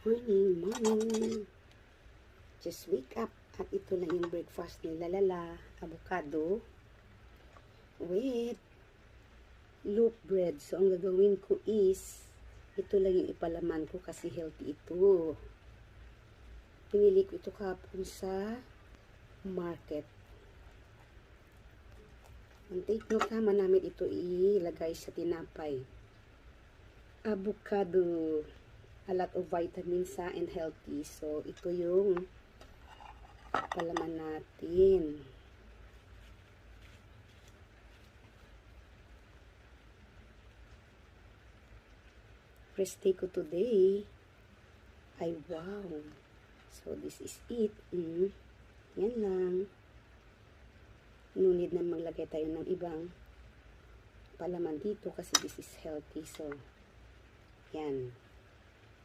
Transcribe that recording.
Morning, morning. Just wake up. At ito lang yung breakfast ni Lalala. Avocado with loaf bread. So, ang gagawin ko is, ito lang yung ipalaman ko kasi healthy ito. Pinili ko ito kapon sa market. Ang take note naman namin ito ilagay sa tinapay. Avocado. A lot of vitamins and healthy. So, ito yung palaman natin. First day ko today ay wow. So, this is it. Yan lang. No need na maglagay tayo ng ibang palaman dito kasi this is healthy. So, yan.